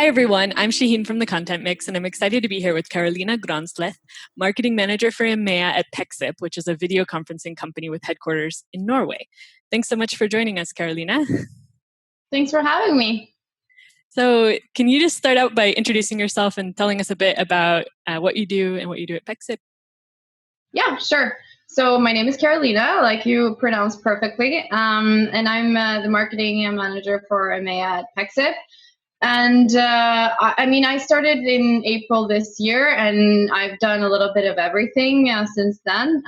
Hi everyone, I'm Shaheen from the Content Mix, and I'm excited to be here with Carolina Grønsleth, Marketing Manager for EMEA at Pexip, which is a video conferencing company with headquarters in Norway. Thanks so much for joining us, Carolina. Thanks for having me. So can you just start out by introducing yourself and telling us a bit about what you do and what you do at Pexip? Yeah, sure. So my name is Carolina, like you pronounced perfectly, and I'm the Marketing Manager for EMEA at Pexip. And I started in April this year, and I've done a little bit of everything since then.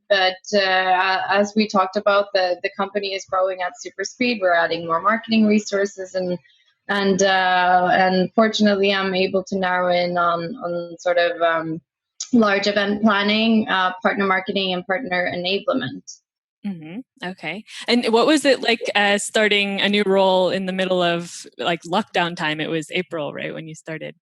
But as we talked about, the company is growing at super speed. We're adding more marketing resources, and fortunately, I'm able to narrow in on sort of large event planning, partner marketing, and partner enablement. Mm-hmm. Okay. And what was it like starting a new role in the middle of like lockdown time? It was April, right, when you started?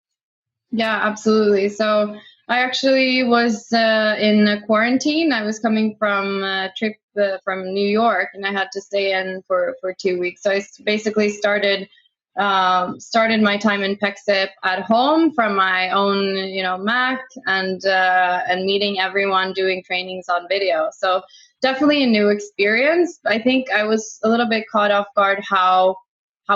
Yeah, absolutely. So I actually was in a quarantine. I was coming from a trip from New York, and I had to stay in for 2 weeks. So I basically started my time in Pexip at home from my own, Mac, and meeting everyone, doing trainings on video. So definitely a new experience. I think I was a little bit caught off guard how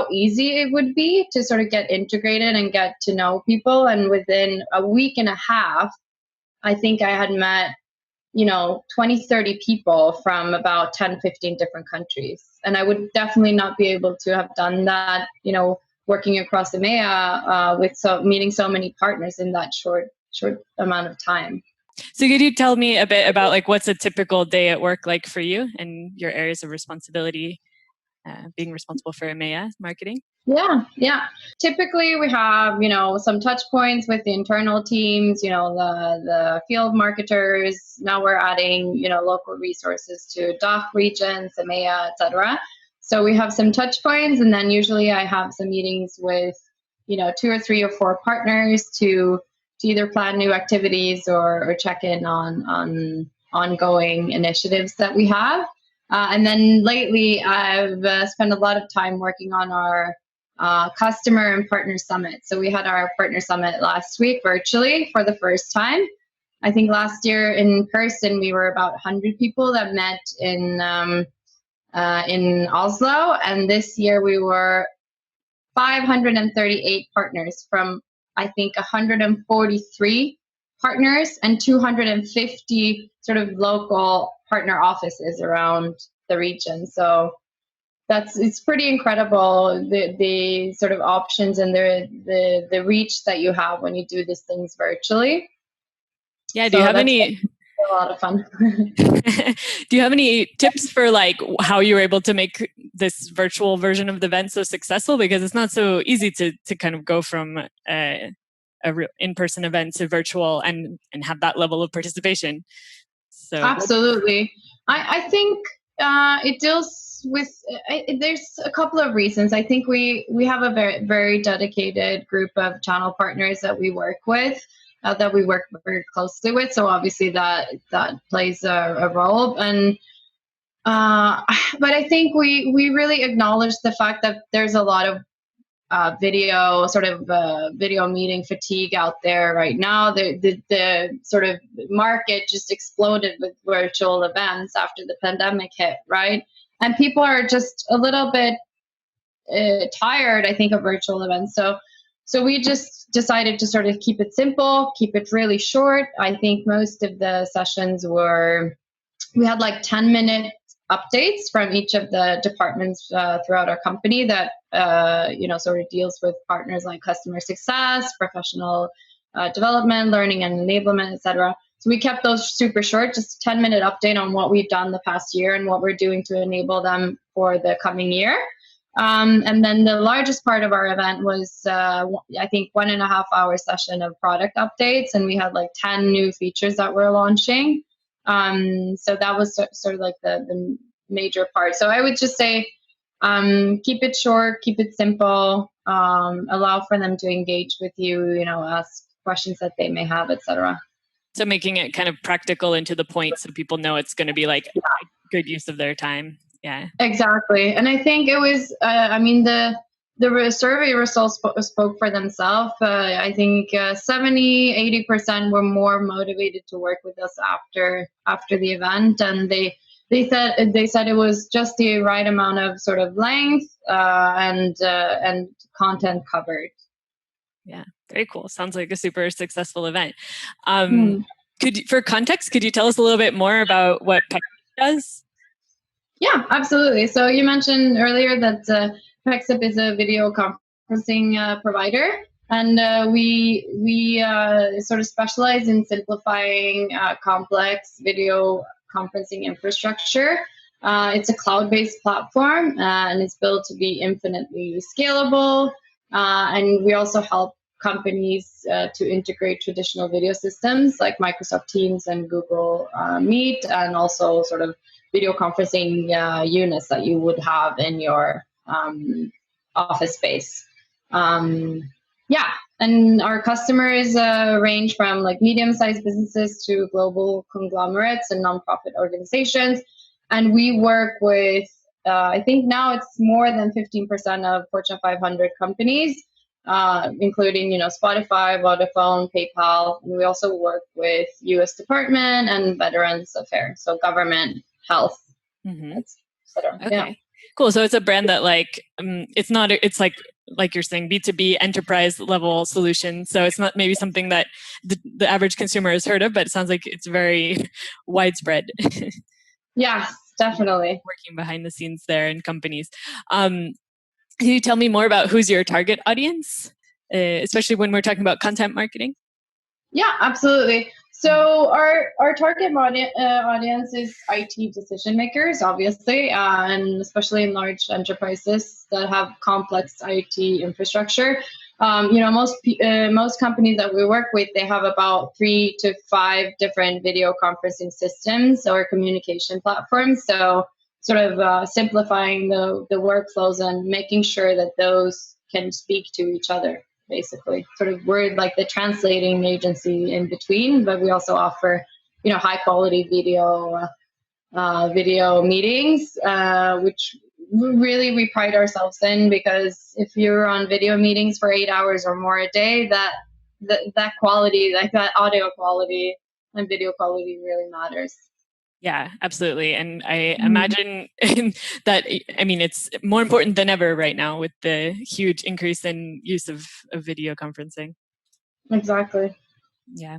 easy it would be to sort of get integrated and get to know people. And within a week and a half, I think I had met 20, 30 people from about 10, 15 different countries. And I would definitely not be able to have done that, working across EMEA with meeting so many partners in that short amount of time. So could you tell me a bit about like what's a typical day at work like for you and your areas of responsibility, being responsible for EMEA marketing? Yeah. Typically, we have some touch points with the internal teams, the field marketers. Now we're adding local resources to DACH regions, EMEA, etc. So we have some touch points, and then usually I have some meetings with 2 or 3 or 4 partners to either plan new activities or check in on ongoing initiatives that we have. And then lately, I've spent a lot of time working on our customer and partner summit. So we had our partner summit last week virtually for the first time. I think last year in person we were about 100 people that met in Oslo, and this year we were 538 partners from I think 143 partners and 250 sort of local partner offices around the region. So it's pretty incredible, the sort of options and the reach that you have when you do these things virtually. Yeah, do you have any a lot of fun. Do you have any tips for like how you were able to make this virtual version of the event so successful? Because it's not so easy to kind of go from a real in-person event to virtual and have that level of participation. So absolutely. I think it deals with there's a couple of reasons. I think we have a very, very dedicated group of channel partners that we work with, that we work very closely with. So obviously that plays a role. And but I think we really acknowledge the fact that there's a lot of video meeting fatigue out there right now. The sort of market just exploded with virtual events after the pandemic hit, right? And people are just a little bit tired, I think, of virtual events. So we just decided to sort of keep it simple, keep it really short. I think most of the sessions we had like 10-minute updates from each of the departments throughout our company that sort of deals with partners like customer success, professional development, learning and enablement, etc. So we kept those super short, just 10-minute update on what we've done the past year and what we're doing to enable them for the coming year. And then the largest part of our event was, I think, 1.5 hour session of product updates, and we had like 10 new features that we're launching. So that was sort of like the major part. So I would just say, keep it short, keep it simple, allow for them to engage with you, ask questions that they may have, etc. So making it kind of practical and to the point so people know it's going to be like good use of their time. Yeah, exactly. And I think it was, the survey results spoke for themselves. I think 70-80% were more motivated to work with us after the event, and they said it was just the right amount of sort of length and content covered. Yeah, very cool. Sounds like a super successful event. Hmm. For context, could you tell us a little bit more about what Pexip does? Yeah, absolutely. So you mentioned earlier that Pexip is a video conferencing provider, and we sort of specialize in simplifying complex video conferencing infrastructure. It's a cloud-based platform, and it's built to be infinitely scalable. And we also help companies to integrate traditional video systems like Microsoft Teams and Google Meet, and also sort of video conferencing units that you would have in your office space. Yeah, and our customers range from like medium-sized businesses to global conglomerates and nonprofit organizations. And we work with, I think now it's more than 15% of Fortune 500 companies, including, Spotify, Vodafone, PayPal. And we also work with U.S. Department and Veterans Affairs, so government, health, etc. Okay, Yeah. cool. So it's a brand that it's like you're saying, B2B enterprise level solution. So it's not maybe something that the average consumer has heard of, but it sounds like it's very widespread. Yes, definitely. Working behind the scenes there in companies. Can you tell me more about who's your target audience, especially when we're talking about content marketing? Yeah, absolutely. So our target audience is IT decision makers, obviously, and especially in large enterprises that have complex IT infrastructure. Most companies that we work with, they have about 3 to 5 different video conferencing systems or communication platforms. So sort of simplifying the workflows and making sure that those can speak to each other. Basically, sort of we're like the translating agency in between, but we also offer, high quality video meetings, which really we pride ourselves in, because if you're on video meetings for 8 hours or more a day, that quality, like that audio quality and video quality, really matters. Yeah, absolutely. And I imagine that, it's more important than ever right now with the huge increase in use of video conferencing. Exactly. Yeah.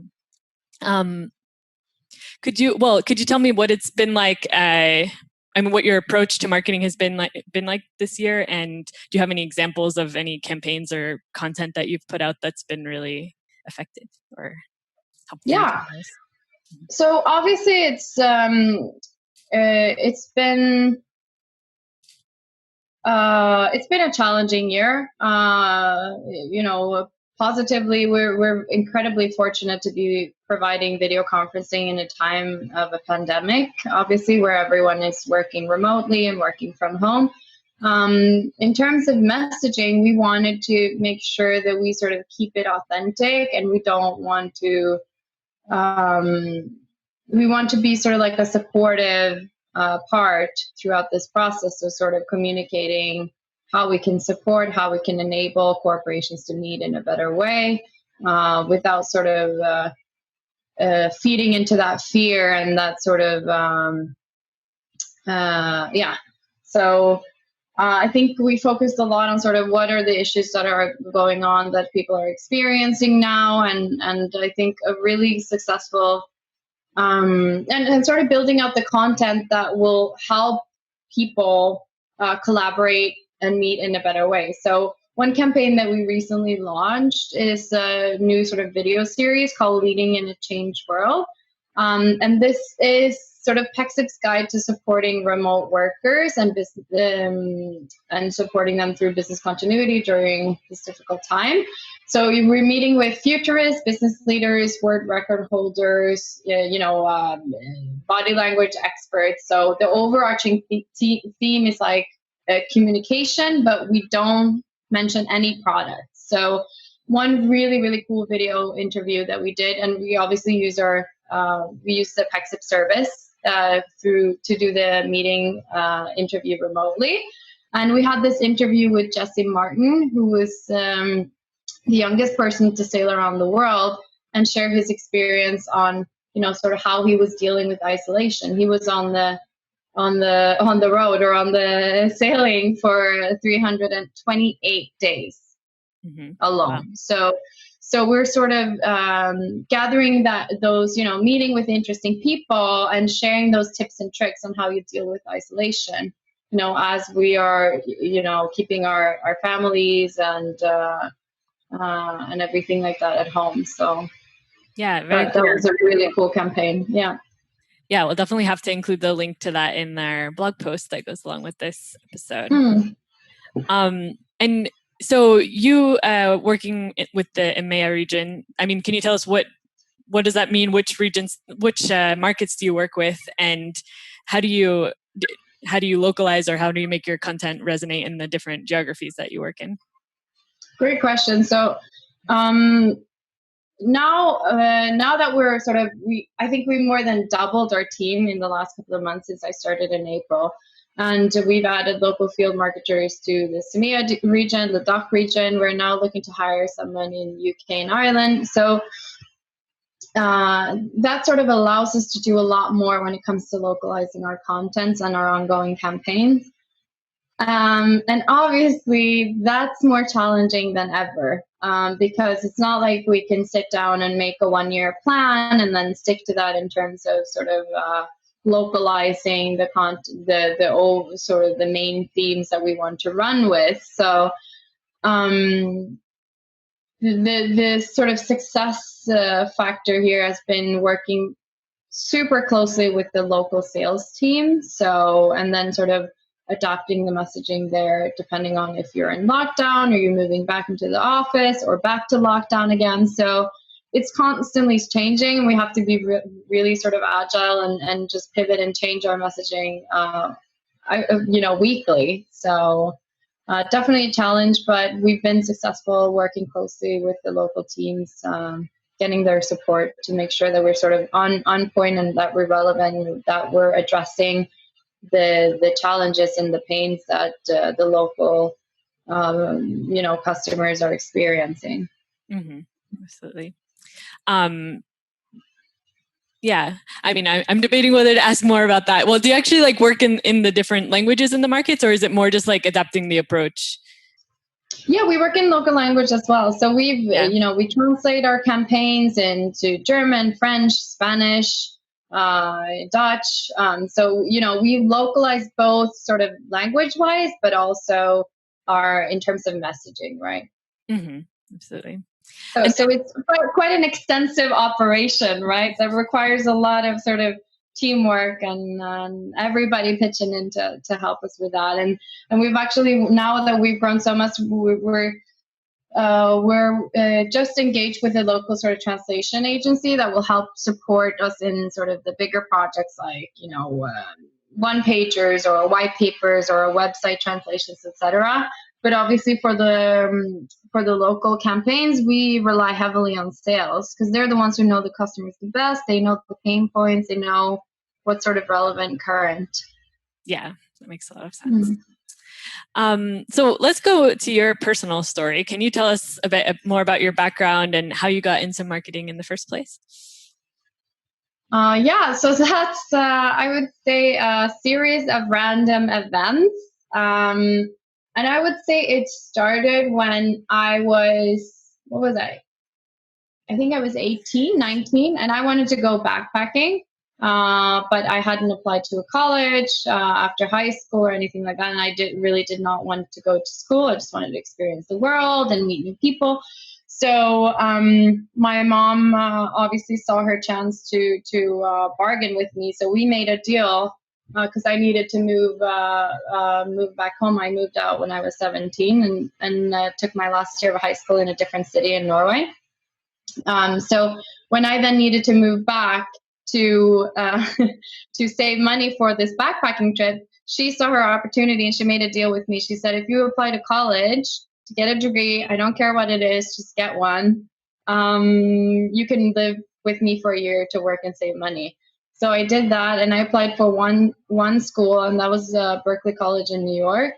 Could you tell me what it's been like, what your approach to marketing has been like this year? And do you have any examples of any campaigns or content that you've put out that's been really effective or helped you? Yeah. So obviously it's been a challenging year. Positively, we're incredibly fortunate to be providing video conferencing in a time of a pandemic, obviously, where everyone is working remotely and working from home. In terms of messaging, we wanted to make sure that we sort of keep it authentic, and we don't want to we want to be sort of like a supportive part throughout this process. So sort of communicating how we can support, how we can enable corporations to meet in a better way, without sort of feeding into that fear and that sort of, So I think we focused a lot on sort of what are the issues that are going on that people are experiencing now, and I think a really successful and sort of building out the content that will help people collaborate and meet in a better way. So one campaign that we recently launched is a new sort of video series called Leading in a Changed World. And this is sort of Pexip's guide to supporting remote workers and supporting them through business continuity during this difficult time. So we're meeting with futurists, business leaders, word record holders, body language experts. So the overarching theme is like communication, but we don't mention any products. So one really, really cool video interview that we did, and we obviously use we use the Pexip service to do the meeting interview remotely. And we had this interview with Jesse Martin, who was the youngest person to sail around the world and share his experience on, sort of how he was dealing with isolation. He was on the road or on the sailing for 328 days alone. Wow. So we're sort of gathering those, meeting with interesting people and sharing those tips and tricks on how you deal with isolation, as we are, keeping our families and everything like that at home. So yeah, that was a really cool campaign. Yeah. Yeah, we'll definitely have to include the link to that in our blog post that goes along with this episode. And so you working with the EMEA region, I mean, can you tell us what does that mean? Which regions, which markets do you work with, and how do you localize, or how do you make your content resonate in the different geographies that you work in? Great question. So now that we're sort of, I think we more than doubled our team in the last couple of months since I started in April. And we've added local field marketers to the EMEA region, the DACH region. We're now looking to hire someone in UK and Ireland. So that sort of allows us to do a lot more when it comes to localizing our content and our ongoing campaigns. And obviously that's more challenging than ever, because it's not like we can sit down and make a 1-year plan and then stick to that in terms of sort of localizing the content, the sort of the main themes that we want to run with. So the sort of success factor here has been working super closely with the local sales team. So, and then sort of adapting the messaging there, depending on if you're in lockdown or you're moving back into the office or back to lockdown again. So it's constantly changing. We have to be really sort of agile and just pivot and change our messaging, weekly. So definitely a challenge, but we've been successful working closely with the local teams, getting their support to make sure that we're sort of on point and that we're relevant, that we're addressing the challenges and the pains that the local, customers are experiencing. Absolutely. Yeah, I mean, I'm debating whether to ask more about that. Well, do you actually work in the different languages in the markets, or is it more just adapting the approach? Yeah, we work in local language as well. So we translate our campaigns into German, French, Spanish, Dutch. So, we localize both sort of language-wise, but also in terms of messaging, right? Absolutely. So it's quite an extensive operation, right? That requires a lot of sort of teamwork and everybody pitching in to help us with that. And we've actually, now that we've grown so much, we're just engaged with a local sort of translation agency that will help support us in sort of the bigger projects like, one-pagers or white papers or website translations, etc. But obviously for the local campaigns, we rely heavily on sales because they're the ones who know the customers the best. They know the pain points. They know what's sort of relevant current. Yeah, that makes a lot of sense. So let's go to your personal story. Can you tell us a bit more about your background and how you got into marketing in the first place? Yeah, so that's, I would say, a series of random events. And I would say it started when I was, what was I? I think I was 18, 19, and I wanted to go backpacking. But I hadn't applied to a college after high school or anything like that. And I really did not want to go to school. I just wanted to experience the world and meet new people. So my mom obviously saw her chance to bargain with me. So we made a deal because I needed to move back home. I moved out when I was 17 and took my last year of high school in a different city in Norway. So when I then needed to move back to save money for this backpacking trip, she saw her opportunity and she made a deal with me. She said, if you apply to college to get a degree, I don't care what it is, just get one. You can live with me for a year to work and save money. So I did that, and I applied for one school, and that was Berkeley College in New York.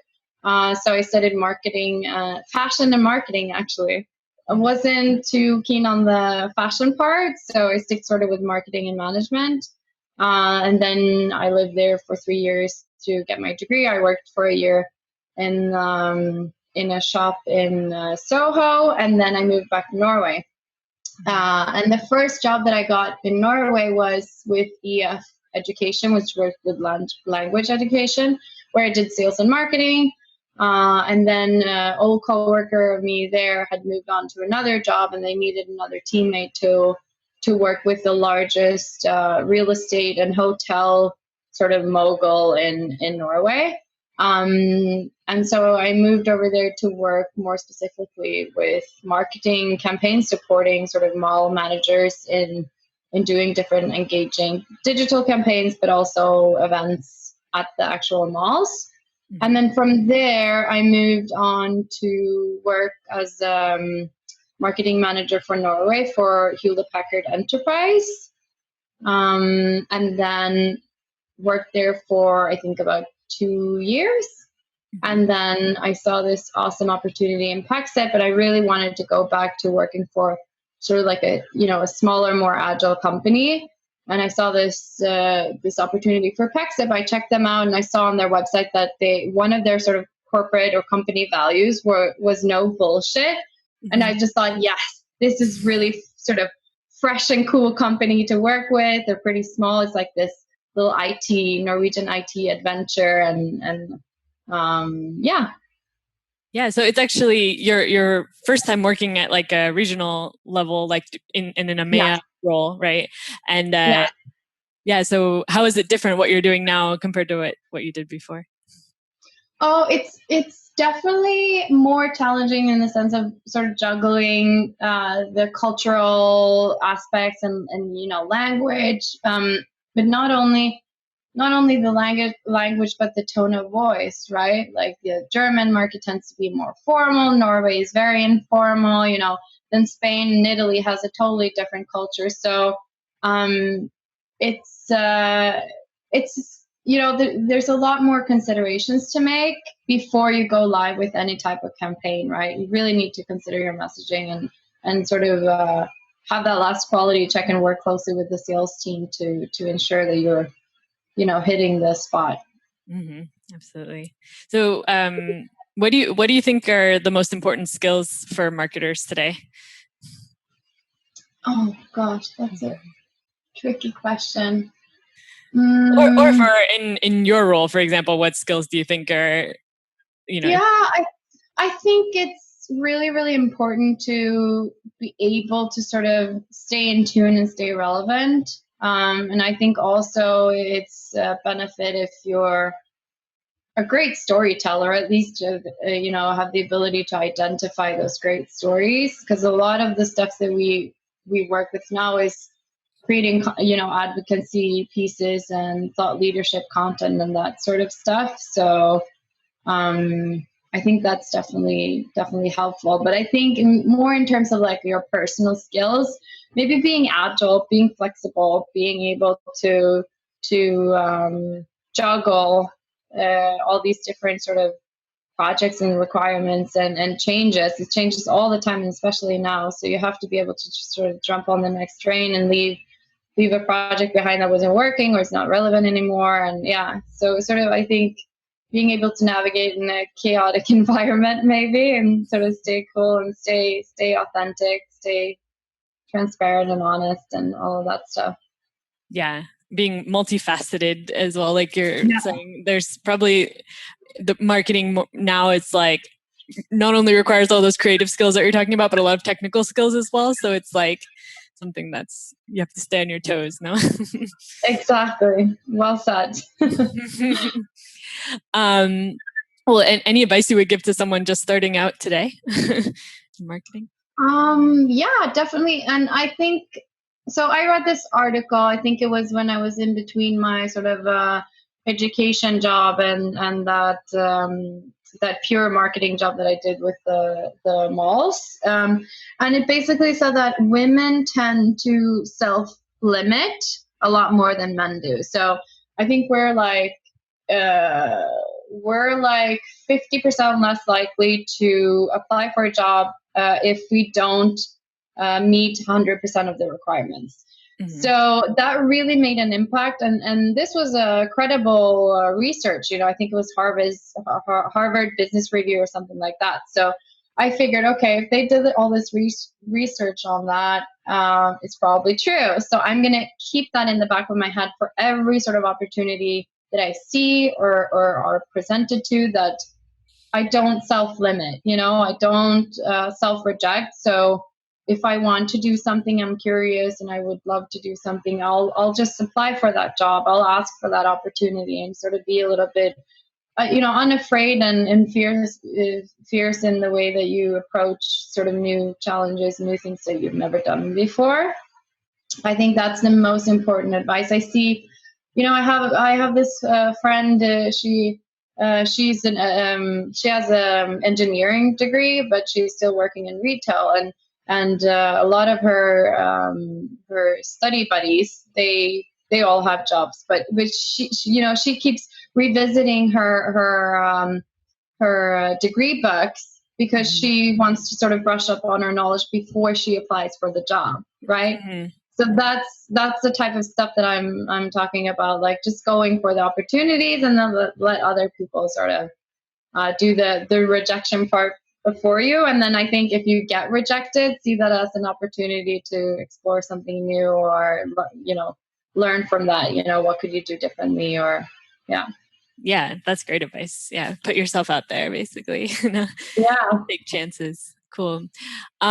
So I studied marketing, fashion and marketing, actually. I wasn't too keen on the fashion part, so I stick sort of with marketing and management. And then I lived there for 3 years to get my degree. I worked for a year in a shop in Soho, and then I moved back to Norway. And the first job that I got in Norway was with EF Education, which worked with language education, where I did sales and marketing. And then an old coworker of me there had moved on to another job, and they needed another teammate to work with the largest real estate and hotel sort of mogul in Norway. And so I moved over there to work more specifically with marketing campaigns, supporting sort of mall managers in doing different engaging digital campaigns, but also events at the actual malls. Mm-hmm. And then from there, I moved on to work as marketing manager for Norway for Hewlett Packard Enterprise. And then worked there for, I think, about 2 years. And then I saw this awesome opportunity in Pexip, but I really wanted to go back to working for sort of like a smaller, more agile company. And I saw this opportunity for Pexip. I checked them out, and I saw on their website that one of their sort of corporate or company values was no bullshit. Mm-hmm. And I just thought, yes, this is really sort of fresh and cool company to work with. They're pretty small. It's like this little Norwegian IT adventure, and yeah. So it's actually your first time working at like a regional level, like in an EMEA role, right? And so how is it different what you're doing now compared to what you did before? Oh, it's definitely more challenging in the sense of sort of juggling the cultural aspects and language, but not only the language, but the tone of voice, right? Like the German market tends to be more formal. Norway is very informal, then Spain and Italy has a totally different culture. So it's there's a lot more considerations to make before you go live with any type of campaign, right? You really need to consider your messaging and sort of have that last quality check and work closely with the sales team to ensure that you're hitting the spot. Mm-hmm. Absolutely. So what do you think are the most important skills for marketers today? Oh gosh, that's a tricky question. Or for in your role, for example, what skills do you think are, Yeah, I think it's really, really important to be able to sort of stay in tune and stay relevant. And I think also it's a benefit if you're a great storyteller, at least, have the ability to identify those great stories. Because a lot of the stuff that we work with now is creating, advocacy pieces and thought leadership content and that sort of stuff. So I think that's definitely helpful. But I think more in terms of like your personal skills, maybe being agile, being flexible, being able to juggle all these different sort of projects and requirements and changes. It changes all the time, and especially now. So you have to be able to just sort of jump on the next train and leave a project behind that wasn't working or it's not relevant anymore. And so sort of, I think, being able to navigate in a chaotic environment maybe, and sort of stay cool and stay authentic, stay transparent and honest and all of that stuff. Yeah. Being multifaceted as well. Like you're saying, there's probably the marketing now, it's like not only requires all those creative skills that you're talking about, but a lot of technical skills as well. So it's like something that's, you have to stay on your toes, no? Exactly. Well said. Well, any advice you would give to someone just starting out today in marketing? Yeah, definitely. And I think, so I read this article, I think it was when I was in between my sort of education job and that pure marketing job that I did with the malls. And it basically said that women tend to self-limit a lot more than men do. So I think we're like, we're like 50% less likely to apply for a job if we don't meet 100% of the requirements. Mm-hmm. So that really made an impact. And this was a credible research. I think it was Harvard Business Review or something like that. So I figured, okay, if they did all this research on that, it's probably true. So I'm going to keep that in the back of my head for every sort of opportunity that I see or are presented to, that I don't self-limit, I don't self-reject. So if I want to do something, I'm curious and I would love to do something, I'll just apply for that job. I'll ask for that opportunity and sort of be a little bit unafraid and fierce in the way that you approach sort of new challenges, new things that you've never done before. I think that's the most important advice I see. I have this friend. She has an engineering degree, but she's still working in retail, and a lot of her study buddies, they all have jobs, but she keeps revisiting her degree books because she wants to sort of brush up on her knowledge before she applies for the job, right? Mm-hmm. So that's the type of stuff that I'm talking about, like just going for the opportunities and then let other people sort of do the rejection part for you. And then I think if you get rejected, see that as an opportunity to explore something new, or learn from that. What could you do differently, or yeah. Yeah, that's great advice. Yeah, put yourself out there, basically. Yeah, take chances. Cool. So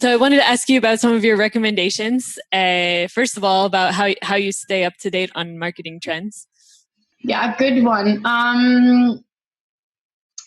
I wanted to ask you about some of your recommendations. First of all, about how you stay up to date on marketing trends. Yeah, good one.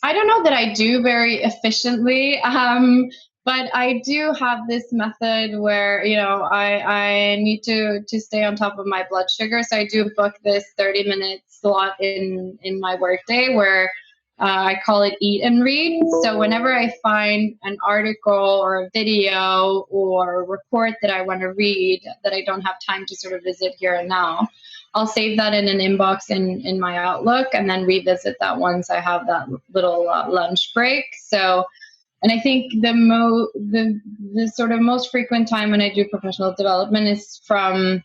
I don't know that I do very efficiently, but I do have this method where I need to stay on top of my blood sugar. So I do book this 30-minute slot in my workday where I call it eat and read. So whenever I find an article or a video or a report that I want to read that I don't have time to sort of visit here and now, I'll save that in an inbox in my Outlook and then revisit that once I have that little lunch break. So, and I think the sort of most frequent time when I do professional development is from,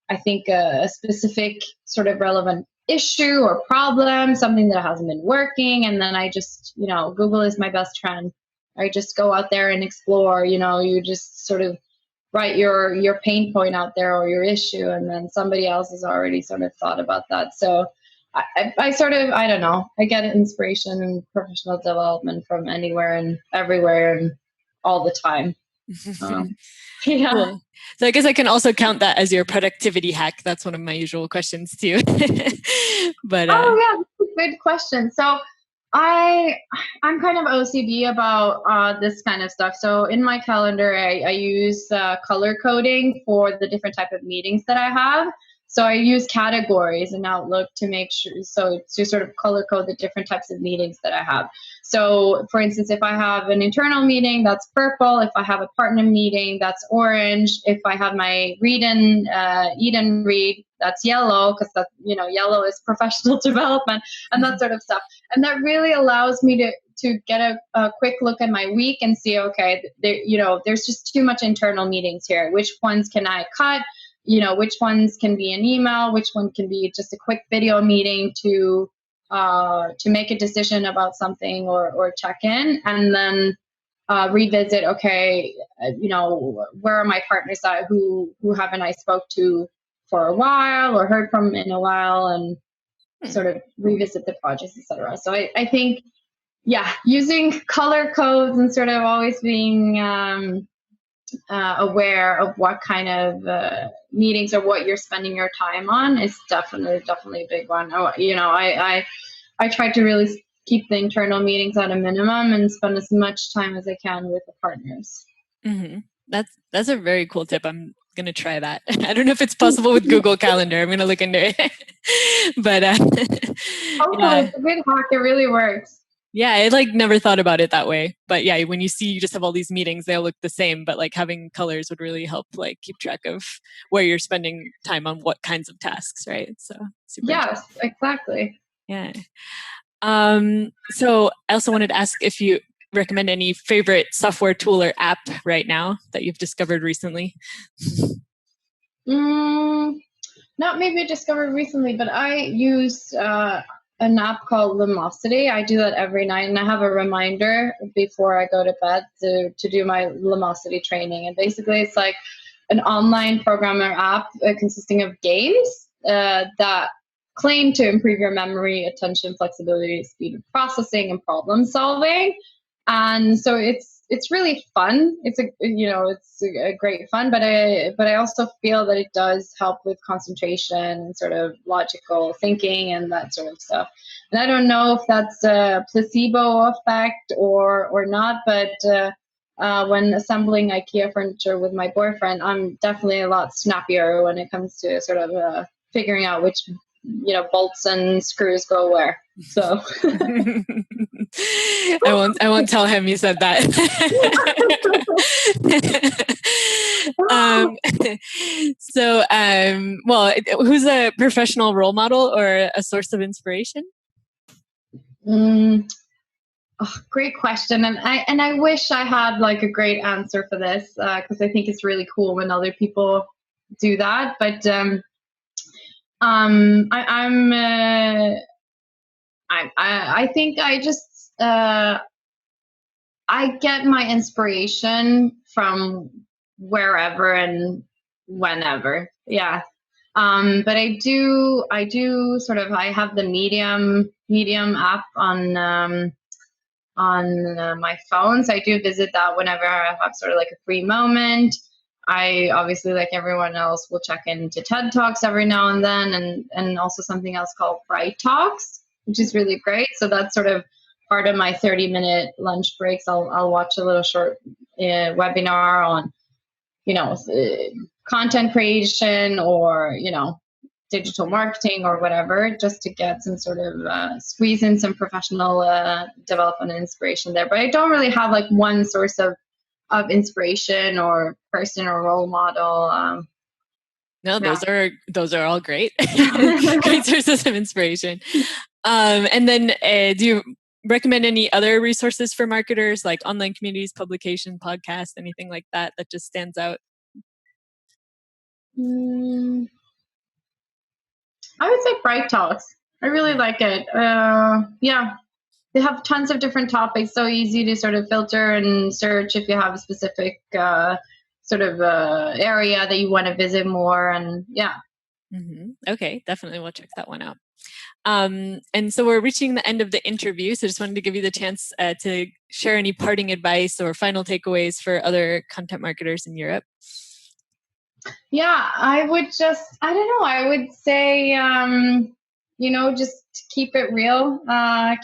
I think, a specific sort of relevant issue or problem, something that hasn't been working. And then I just, Google is my best friend. I just go out there and explore, you just sort of write your pain point out there or your issue, and then somebody else has already sort of thought about that. So I sort of, I don't know, I get inspiration and professional development from anywhere and everywhere and all the time. Yeah. Cool. So I guess I can also count that as your productivity hack. That's one of my usual questions too. But oh yeah, that's a good question. So I'm kind of OCD about this kind of stuff. So in my calendar, I use color coding for the different type of meetings that I have. So I use categories in Outlook to make sure, so to sort of color code the different types of meetings that I have. So for instance, if I have an internal meeting, that's purple. If I have a partner meeting, that's orange. If I have my eat and read, that's yellow, because that, yellow is professional development and that sort of stuff. And that really allows me to get a quick look at my week and see, okay, there's just too much internal meetings here. Which ones can I cut? Which ones can be an email, which one can be just a quick video meeting to make a decision about something or check in, and then revisit, okay, where are my partners at who haven't I spoke to for a while or heard from in a while, and sort of revisit the projects, etc. So I think, yeah, using color codes and sort of always being aware of what kind of meetings or what you're spending your time on is definitely a big one. I try to really keep the internal meetings at a minimum and spend as much time as I can with the partners. Mm-hmm. That's a very cool tip. I'm gonna try that. I don't know if it's possible with Google Calendar. I'm gonna look into it. But it's a good hack. It really works. Yeah, I never thought about it that way. But yeah, when you see you just have all these meetings, they all look the same, but having colors would really help keep track of where you're spending time on what kinds of tasks, right? So super. Yes, exactly. Yeah. So I also wanted to ask if you recommend any favorite software tool or app right now that you've discovered recently. Not maybe discovered recently, but I use an app called Lumosity. I do that every night, and I have a reminder before I go to bed to do my Lumosity training. And basically, it's like an online programmer app consisting of games that claim to improve your memory, attention, flexibility, speed of processing, and problem solving. And so it's really fun. It's a great fun, but I also feel that it does help with concentration and sort of logical thinking and that sort of stuff. And I don't know if that's a placebo effect or not, but when assembling IKEA furniture with my boyfriend, I'm definitely a lot snappier when it comes to sort of figuring out which bolts and screws go where. So I won't tell him you said that. Well, who's a professional role model or a source of inspiration? Great question, and I wish I had like a great answer for this because I think it's really cool when other people do that. But I think I just I get my inspiration from wherever and whenever. Yeah. But I do sort of, I have the Medium app on my phone. So I do visit that whenever I have sort of like a free moment. I obviously, like everyone else, will check into TED Talks every now and then, and also something else called Bright Talks, which is really great. So that's sort of part of my 30-minute lunch breaks. I'll watch a little short webinar on, content creation or, digital marketing or whatever, just to get some sort of squeeze in some professional development and inspiration there. But I don't really have like one source of inspiration or person or role model. No, those are all great, great sources of inspiration. And then do you recommend any other resources for marketers, like online communities, publication, podcasts, anything like that just stands out? I would say Bright Talks. I really like it. Yeah. They have tons of different topics, so easy to sort of filter and search if you have a specific sort of area that you want to visit more. And yeah. Mm-hmm. Okay, definitely. We'll check that one out. And so we're reaching the end of the interview. So just wanted to give you the chance to share any parting advice or final takeaways for other content marketers in Europe. Yeah, I would say, just keep it real,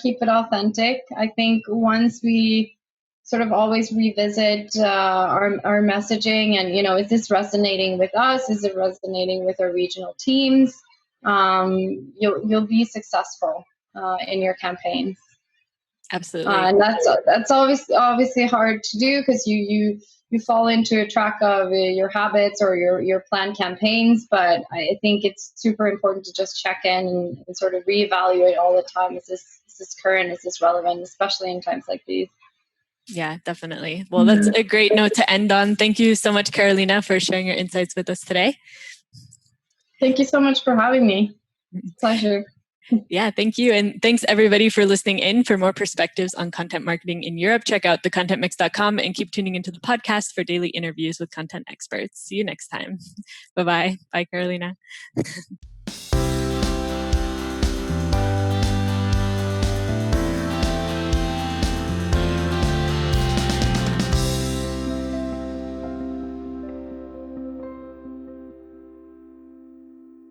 keep it authentic. I think once we sort of always revisit our messaging and, is this resonating with us? Is it resonating with our regional teams? You'll be successful in your campaigns. Absolutely. And that's obviously hard to do because you fall into a track of your habits or your planned campaigns. But I think it's super important to just check in and sort of reevaluate all the time. Is this current? Is this relevant? Especially in times like these. Yeah, definitely. Well, that's a great note to end on. Thank you so much, Carolina, for sharing your insights with us today. Thank you so much for having me. Pleasure. Yeah, thank you. And thanks everybody for listening in. For more perspectives on content marketing in Europe, check out thecontentmix.com and keep tuning into the podcast for daily interviews with content experts. See you next time. Bye-bye. Bye, Carolina.